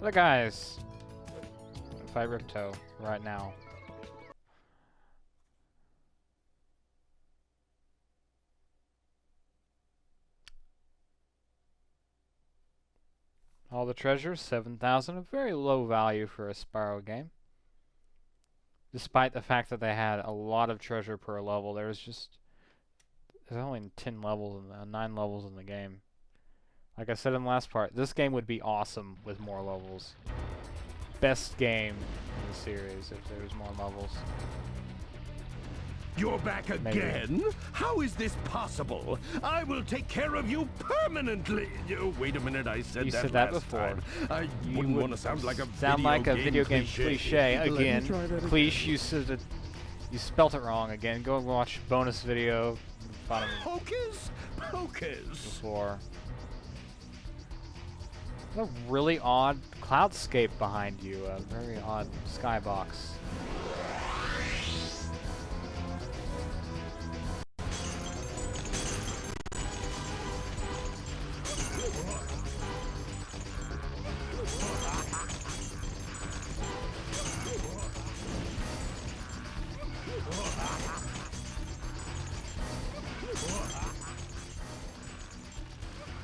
The guys. Fight Ripto right now. All the treasures, 7,000, a very low value for a Spyro game. Despite the fact that they had a lot of treasure per level, there's only 10 levels, 9 levels in the game. Like I said in the last part, this game would be awesome with more levels. Best game in the series if there was more levels. You're back again? Maybe. How is this possible? I will take care of you permanently. Wait a minute, I said You that said that last before. time. I You wouldn't want to sound like a video game cliche again. Cliche. You spelt it wrong again. Go and watch bonus video bottom Hocus pocus. before. A really odd cloudscape behind you. A very odd skybox.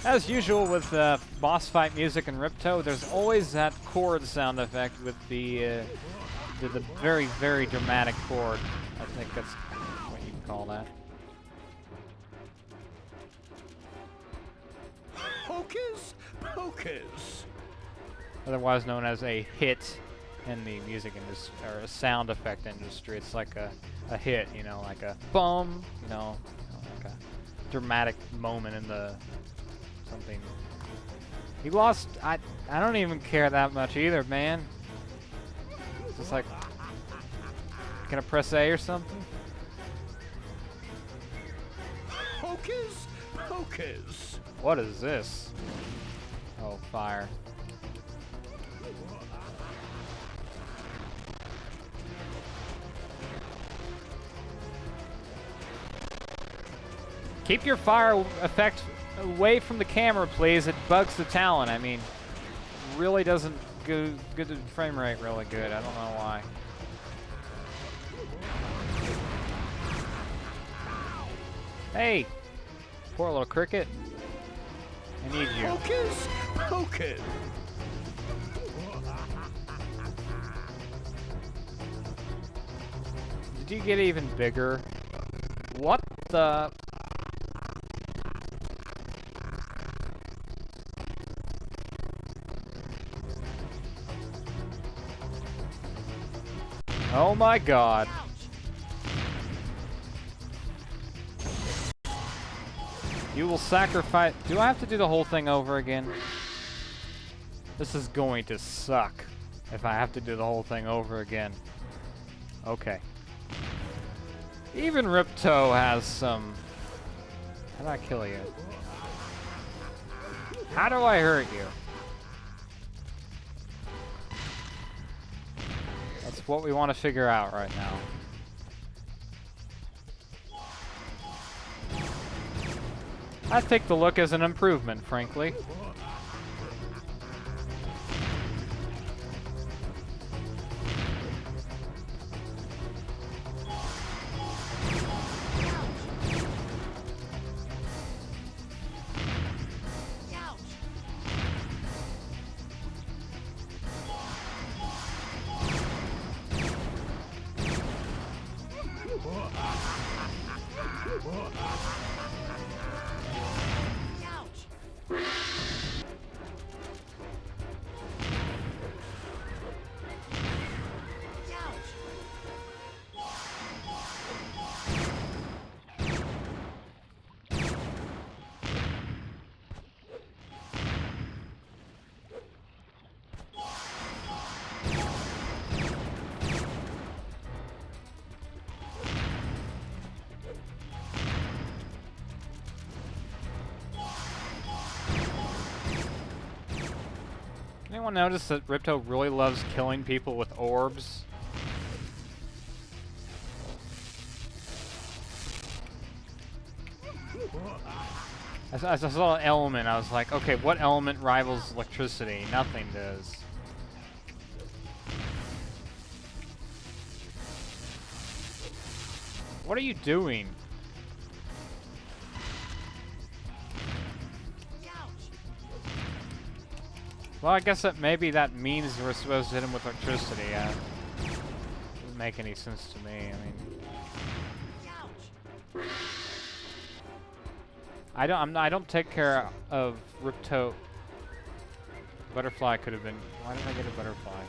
As usual with boss fight music in Ripto, there's always that chord sound effect with the very, very dramatic chord. I think that's what you'd call that. Hocus pocus. Otherwise known as a hit in the music industry, or a sound effect industry. It's like a hit, you know, like a bum, you know, like a dramatic moment in the something. He lost. I don't even care that much either, man. It's just like, can I press A or something? Hocus pocus. What is this? Oh, fire. Keep your fire effect away from the camera, please. It bugs the talent. I mean, really doesn't go good to frame rate really good. I don't know why. Hey, poor little cricket. I need you. Hocus pocus. Did you get even bigger? What the? Oh my god. You will sacrifice. Do I have to do the whole thing over again? This is going to suck if I have to do the whole thing over again. Okay. Even Ripto has some. How do I kill you? How do I hurt you? That's what we want to figure out right now. I take the look as an improvement, frankly. Anyone notice that Ripto really loves killing people with orbs? I saw an element, I was like, okay, what element rivals electricity? Nothing does. What are you doing? Well, I guess that maybe that means we're supposed to hit him with electricity. Doesn't make any sense to me. I mean, I don't take care of Ripto. Butterfly could have been. Why did I get a butterfly?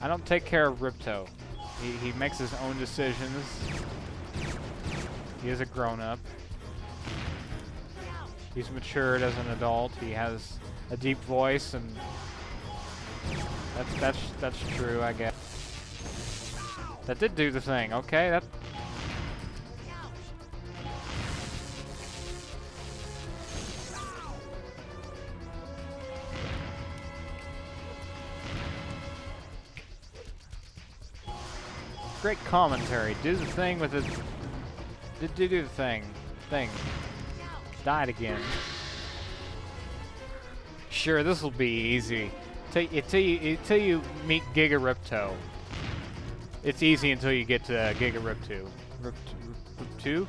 I don't take care of Ripto. He makes his own decisions. He is a grown-up. He's matured as an adult. He has a deep voice, and that's true, I guess. That did do the thing. Okay, that. Great commentary. Do the thing with the. Do the thing. Died again. Sure, this will be easy. Until you meet Giga Ripto. It's easy until you get to Giga Ripto. Ripto?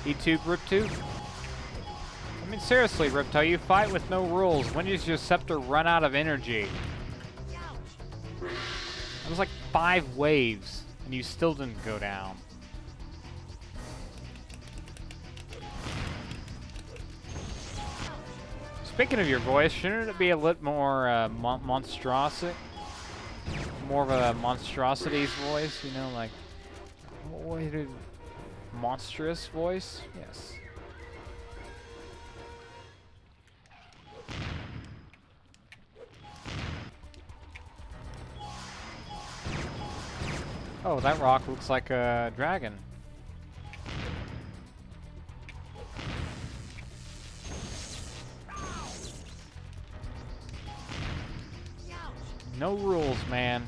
E-Tube Ripto? I mean, seriously, Ripto, you fight with no rules. When does your scepter run out of energy? It was like 5 waves, and you still didn't go down. Speaking of your voice, shouldn't it be a little more monstrosity? More of a monstrosity's voice, you know, like what is it? Monstrous voice? Yes. Oh, that rock looks like a dragon. No rules, man.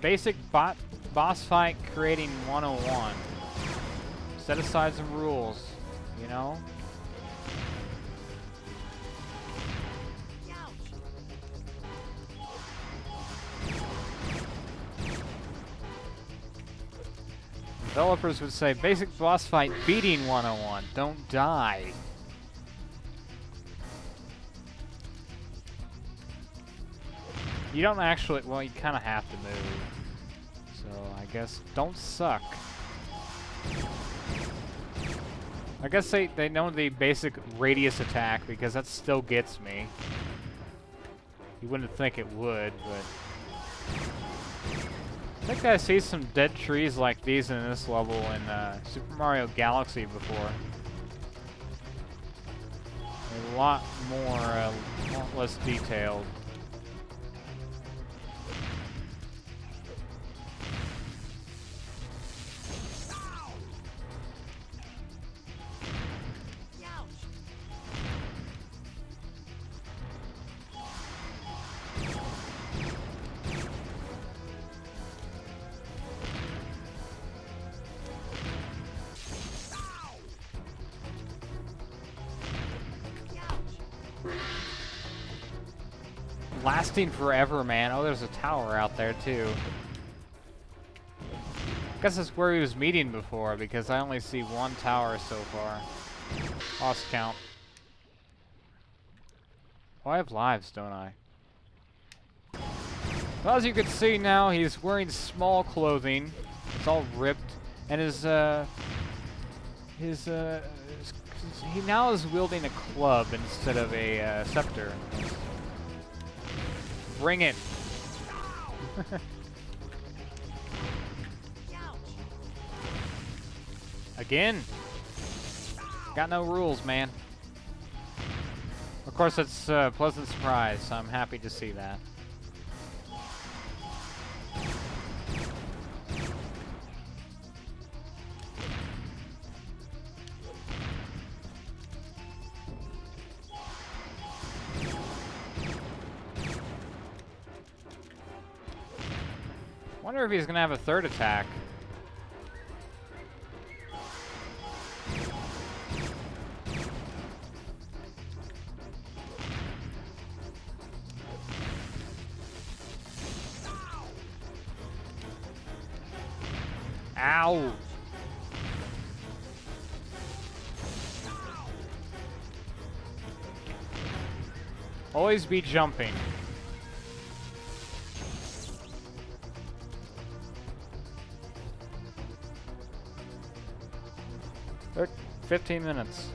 Basic boss fight creating 101. Set aside some rules, you know? Developers would say, basic boss fight beating 101. Don't die. You don't actually, well, you kind of have to move. So, I guess, don't suck. I guess they know the basic radius attack because that still gets me. You wouldn't think it would, but... I think I see some dead trees like these in this level in Super Mario Galaxy before. A lot less detailed. Lasting forever, man. Oh, there's a tower out there, too. I guess that's where he was meeting before, because I only see one tower so far. Lost count. Oh, I have lives, don't I? Well, as you can see now, he's wearing small clothing. It's all ripped. And he now is wielding a club instead of a scepter. Bring it. Again. Got no rules, man. Of course, it's a pleasant surprise, so I'm happy to see that. I wonder if he's gonna have a third attack. Ow! Always be jumping. 15 minutes.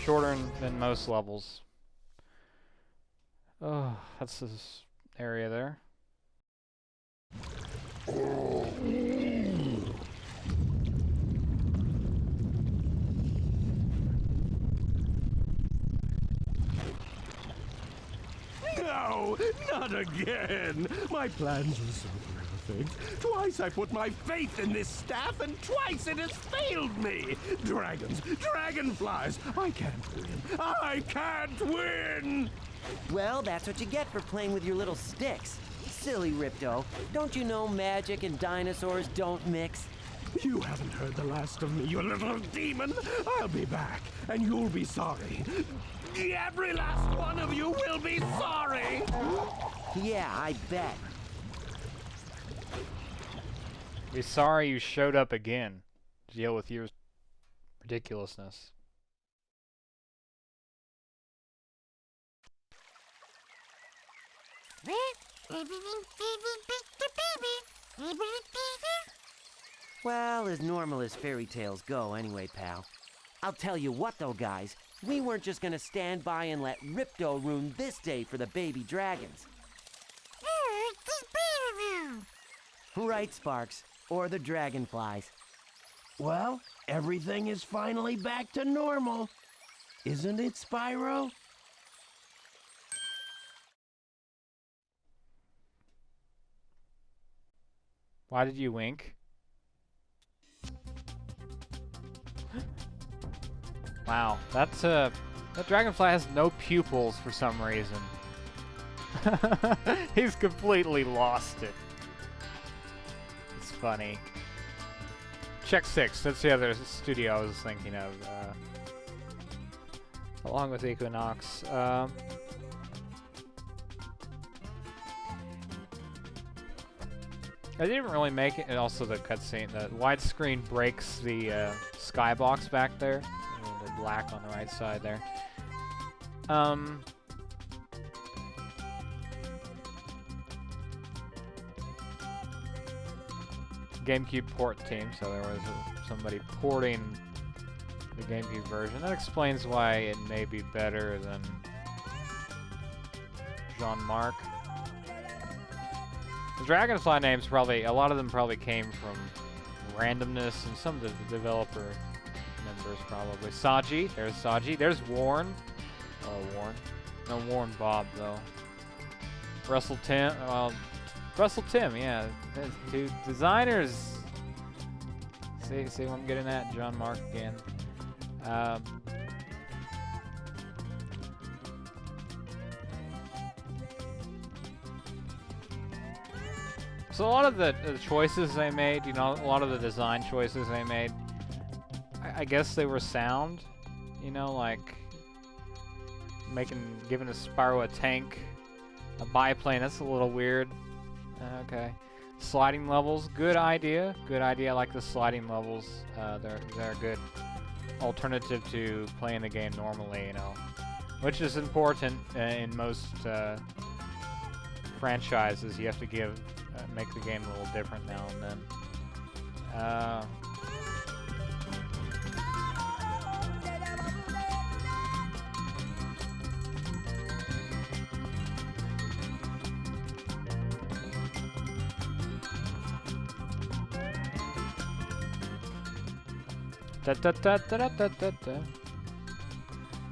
Shorter than most levels. Oh, that's this area there. No, not again! My plans were so perfect. Twice I put my faith in this staff, and twice it has failed me! Dragons, dragonflies, I can't win! I can't win! Well, that's what you get for playing with your little sticks. Silly Ripto. Don't you know magic and dinosaurs don't mix? You haven't heard the last of me, you little demon! I'll be back, and you'll be sorry. Every last one of you will be sorry! Yeah, I bet. Be sorry you showed up again to deal with your ridiculousness. Well, as normal as fairy tales go anyway, pal. I'll tell you what though, guys. We weren't just gonna stand by and let Ripto ruin this day for the baby dragons. Right, Sparks. Or the dragonflies. Well, everything is finally back to normal. Isn't it, Spyro? Why did you wink? Wow, that dragonfly has no pupils for some reason. He's completely lost it. It's funny. Check 6, that's the other studio I was thinking of. Along with Equinox. I didn't really make it, and also the cutscene. The widescreen breaks the skybox back there. The black on the right side there. GameCube port team, so there was somebody porting the GameCube version. That explains why it may be better than Jean-Marc. The Dragonfly names probably, a lot of them probably came from randomness, and some of the developer members probably. Saji, there's Saji. There's Warren. Oh, Warren. No Warren Bob, though. Russell Tim, well, Russell Tim, yeah. There's two designers. See what I'm getting at? Jean-Marc again. So a lot of the choices they made, you know, a lot of the design choices they made, I guess they were sound, you know, like giving a Spyro a tank, a biplane, that's a little weird. Okay. Sliding levels, good idea. Good idea. I like the sliding levels. They're a good alternative to playing the game normally, you know, which is important in most franchises. You have to make the game a little different now and then. Da, da, da, da, da, da, da, da. You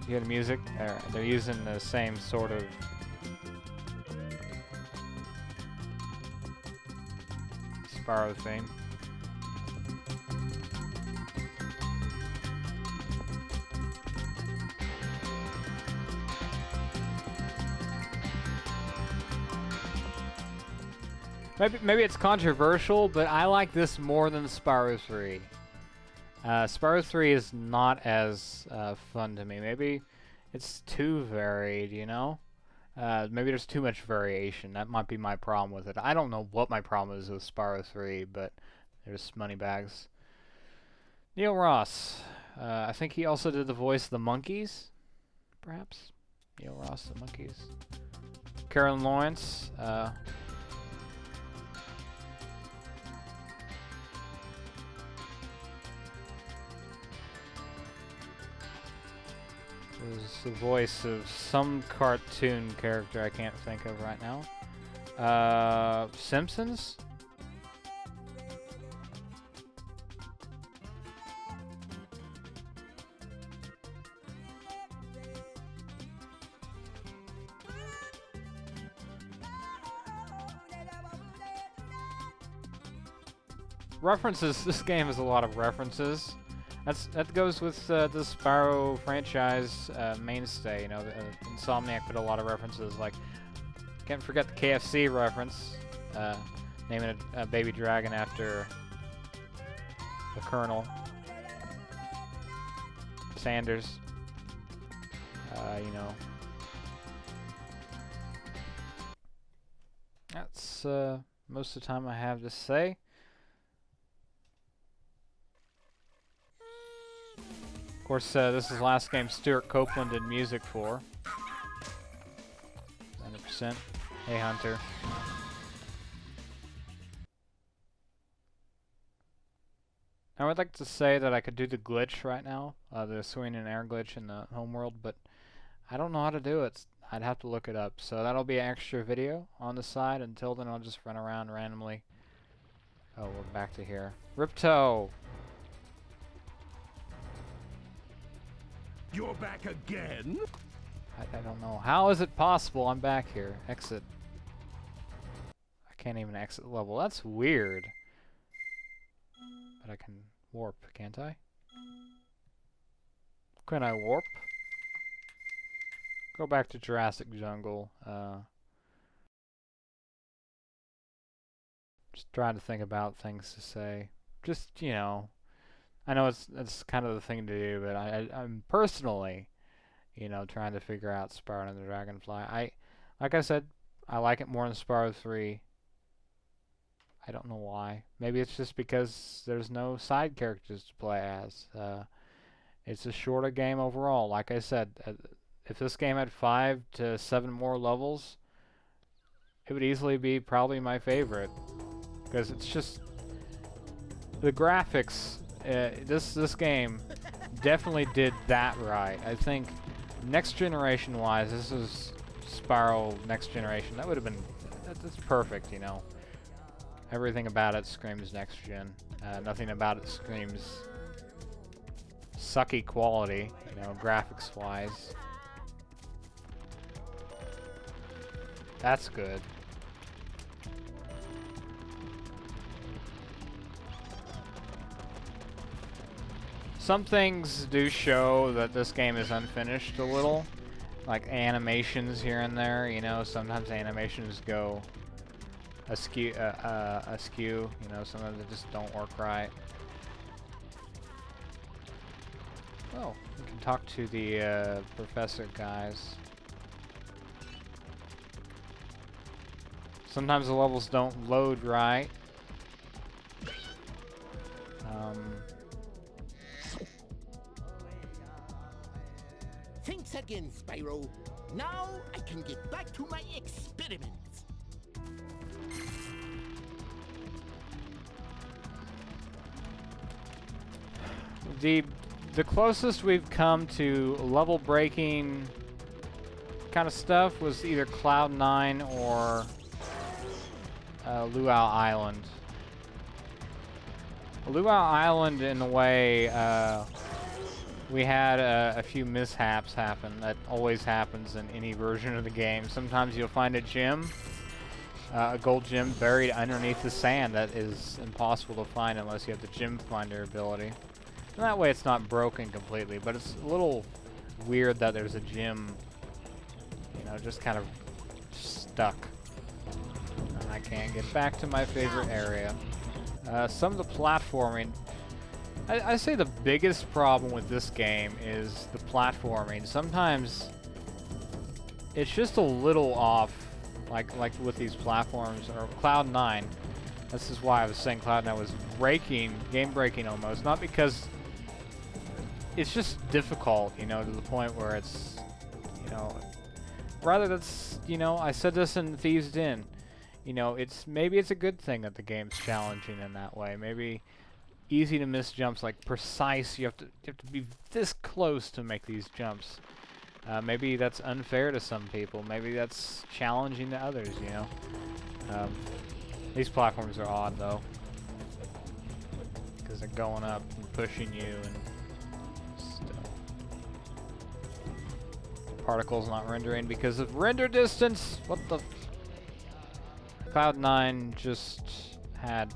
hear the music? They're using the same sort of Spyro theme. Maybe it's controversial, but I like this more than Spyro 3. Spyro 3 is not as fun to me. Maybe it's too varied, you know? Maybe there's too much variation. That might be my problem with it. I don't know what my problem is with Spyro 3, but There's Moneybags. Neil Ross. I think he also did the voice of the Monkeys, perhaps. Neil Ross, the Monkeys. Karen Lawrence. Is the voice of some cartoon character I can't think of right now. Simpsons? References. This game has a lot of references. That goes with the Spyro franchise mainstay. You know, Insomniac put a lot of references. Like, can't forget the KFC reference, naming a baby dragon after the Colonel Sanders. You know, that's most of the time I have to say. Of course, this is the last game Stuart Copeland did music for. 100%. Hey, Hunter. I would like to say that I could do the glitch right now, the swing and air glitch in the homeworld, but I don't know how to do it. I'd have to look it up. So that'll be an extra video on the side. Until then, I'll just run around randomly. Oh, we're back to here. Ripto! You're back again? I don't know. How is it possible I'm back here? Exit. I can't even exit level. That's weird. But I can warp, can't I? Can I warp? Go back to Jurassic Jungle. Just trying to think about things to say. Just, you know, I know it's kind of the thing to do, but I'm personally, you know, trying to figure out Spyro and the Dragonfly. Like I said, I like it more than Spyro 3. I don't know why. Maybe it's just because there's no side characters to play as. It's a shorter game overall. Like I said, if this game had 5 to 7 more levels, it would easily be probably my favorite. Because it's just the graphics. This game definitely did that right. I think next generation wise, this is Spyro next generation. That would have been that's perfect, you know. Everything about it screams next gen. Nothing about it screams sucky quality, you know, graphics wise. That's good. Some things do show that this game is unfinished a little, like animations here and there. You know, sometimes animations go askew. You know, sometimes they just don't work right. Oh, we can talk to the professor guys. Sometimes the levels don't load right. Thanks again, Spyro. Now I can get back to my experiments. The closest we've come to level breaking kind of stuff was either Cloud 9 or Luau Island. Luau Island, in a way, we had a few mishaps happen. That always happens in any version of the game. Sometimes you'll find a gem, a gold gem buried underneath the sand that is impossible to find unless you have the gem finder ability. And that way it's not broken completely, but it's a little weird that there's a gem, you know, just kind of stuck. And I can't get back to my favorite area. Some of the platforming, I say the biggest problem with this game is the platforming. Sometimes it's just a little off, like with these platforms, or Cloud 9. This is why I was saying Cloud9 was game breaking almost. Not because it's just difficult, you know, to the point where it's, you know, rather that's, you know, I said this in Thieves' Den, you know, maybe it's a good thing that the game's challenging in that way. Maybe easy to miss jumps, like precise, you have to be this close to make these jumps. Maybe that's unfair to some people. Maybe that's challenging to others, you know. These platforms are odd though, because they're going up and pushing you and stuff. Particles not rendering because of render distance. What the? Cloud9 just had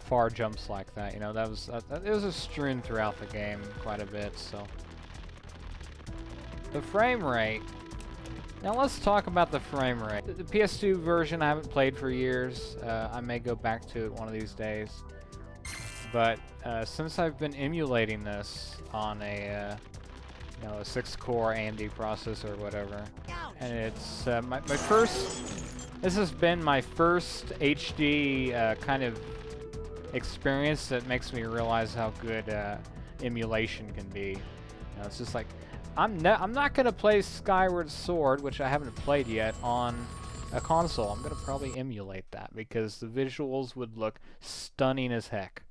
far jumps like that. You know, that was it was strewn throughout the game quite a bit. So the frame rate. Now let's talk about the frame rate. The PS2 version I haven't played for years. I may go back to it one of these days. But since I've been emulating this on a you know, a 6-core AMD processor or whatever, and it's my first. This has been my first HD kind of experience that makes me realize how good emulation can be. You know, it's just like. I'm not gonna play Skyward Sword, which I haven't played yet, on a console. I'm gonna probably emulate that because the visuals would look stunning as heck.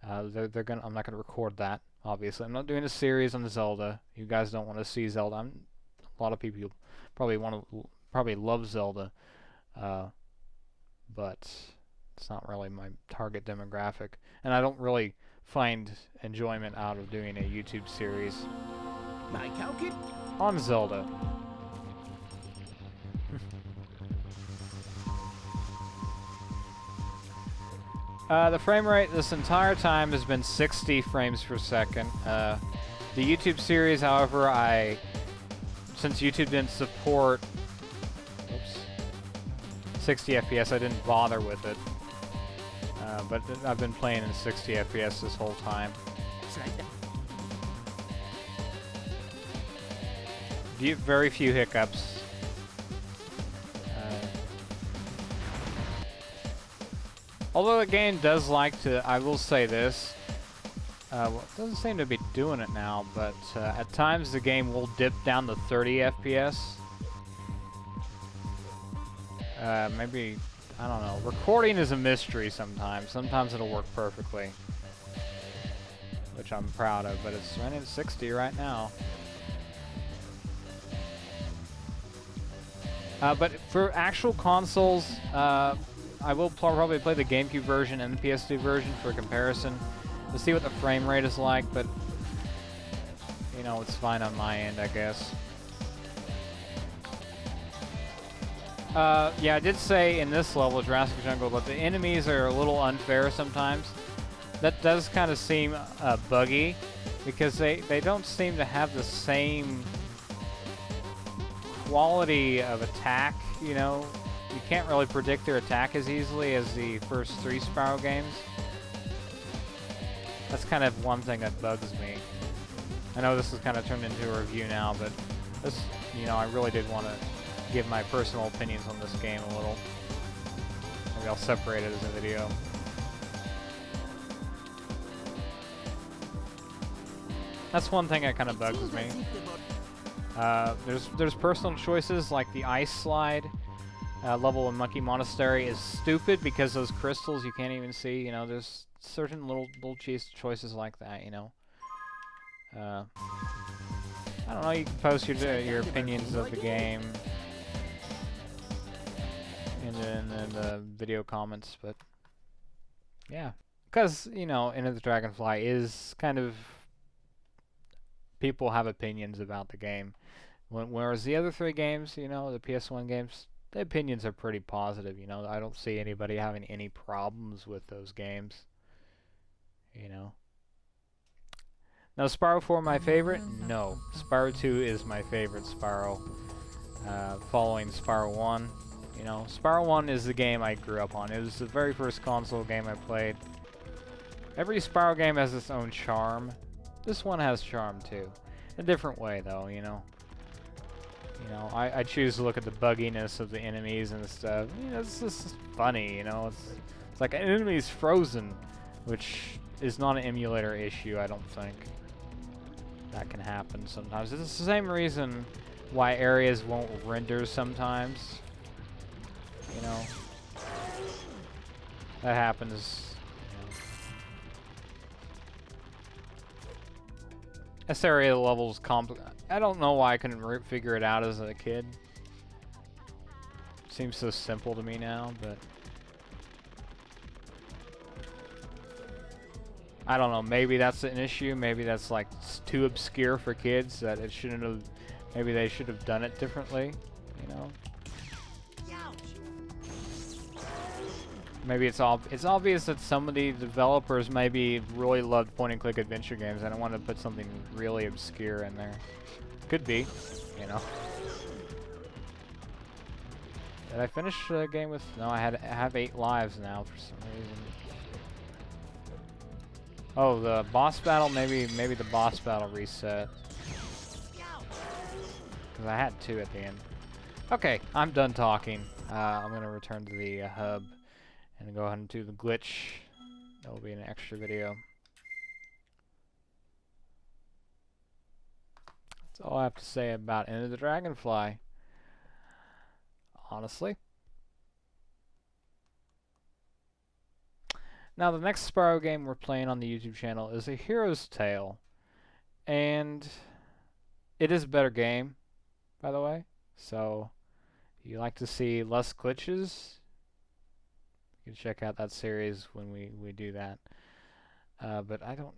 I'm not gonna record that, obviously. I'm not doing a series on Zelda. You guys don't want to see Zelda. A lot of people probably love Zelda, but it's not really my target demographic, and I don't really find enjoyment out of doing a YouTube series My calcul? on Zelda. The frame rate this entire time has been 60 frames per second. The YouTube series, however, since YouTube didn't support 60 FPS, I didn't bother with it. But I've been playing in 60 FPS this whole time. Very few hiccups. Although the game does like to, I will say this, well, it doesn't seem to be doing it now, but at times the game will dip down to 30 FPS. Maybe, I don't know. Recording is a mystery sometimes. Sometimes it'll work perfectly, which I'm proud of, but it's running at 60 right now. But for actual consoles, I will probably play the GameCube version and the PS2 version for comparison to see what the frame rate is like, but you know, it's fine on my end, I guess. Yeah, I did say in this level, Jurassic Jungle, that the enemies are a little unfair sometimes. That does kind of seem buggy, because they don't seem to have the same quality of attack, you know. You can't really predict their attack as easily as the first 3 Spyro games. That's kind of one thing that bugs me. I know this is kind of turned into a review now, but this, you know, I really did want to give my personal opinions on this game a little. Maybe I'll separate it as a video. That's one thing that kind of bugs me. There's personal choices like the ice slide level in Monkey Monastery is stupid because those crystals you can't even see. You know, there's certain little choices like that. You know, I don't know. You can post your opinions of the game in the video comments, but yeah, because you know, Enter the Dragonfly is kind of, people have opinions about the game. Whereas the other 3 games, you know, the PS1 games, the opinions are pretty positive, you know. I don't see anybody having any problems with those games, you know. Now, Spyro 4 my favorite? No. Spyro 2 is my favorite Spyro, following Spyro 1. You know, Spyro 1 is the game I grew up on. It was the very first console game I played. Every Spyro game has its own charm. This one has charm too. A different way though, you know. You know, I choose to look at the bugginess of the enemies and stuff. You know, it's just funny, you know. It's like an enemy's frozen, which is not an emulator issue, I don't think. That can happen sometimes. It's the same reason why areas won't render sometimes. You know, that happens. You know. This area level's I don't know why I couldn't figure it out as a kid. Seems so simple to me now, but I don't know. Maybe that's an issue. Maybe that's like too obscure for kids that it shouldn't have. Maybe they should have done it differently. You know. Maybe it's obvious that some of the developers maybe really loved point-and-click adventure games and I want to put something really obscure in there. Could be, you know. Did I finish the game with? No, I have 8 lives now for some reason. Oh, the boss battle. Maybe the boss battle reset. Because I had 2 at the end. Okay, I'm done talking. I'm gonna return to the hub. And go ahead and do the glitch. That will be an extra video. That's all I have to say about Enter the Dragonfly. Honestly. Now the next Spyro game we're playing on the YouTube channel is A Hero's Tale. And it is a better game, by the way. So if you like to see less glitches, you can check out that series when we do that. But I don't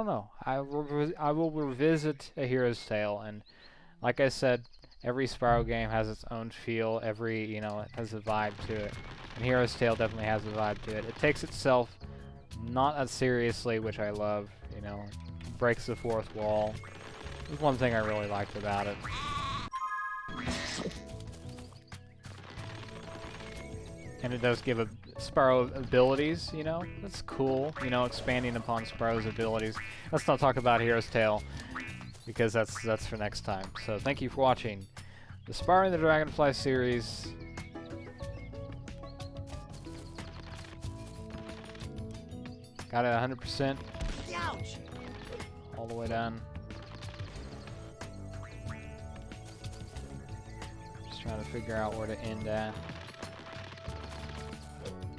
know. I will revisit A Hero's Tale, and like I said, every Spyro game has its own feel. Every, you know, it has a vibe to it. And Hero's Tale definitely has a vibe to it. It takes itself not as seriously, which I love. You know, it breaks the fourth wall. That's one thing I really liked about it. And it does give Spyro abilities, you know? That's cool, you know, expanding upon Spyro's abilities. Let's not talk about Hero's Tale, because that's for next time. So thank you for watching the Spyro and the Dragonfly series. Got it 100%. All the way done. Just trying to figure out where to end at.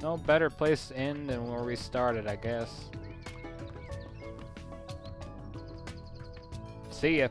No better place to end than where we started, I guess. See ya.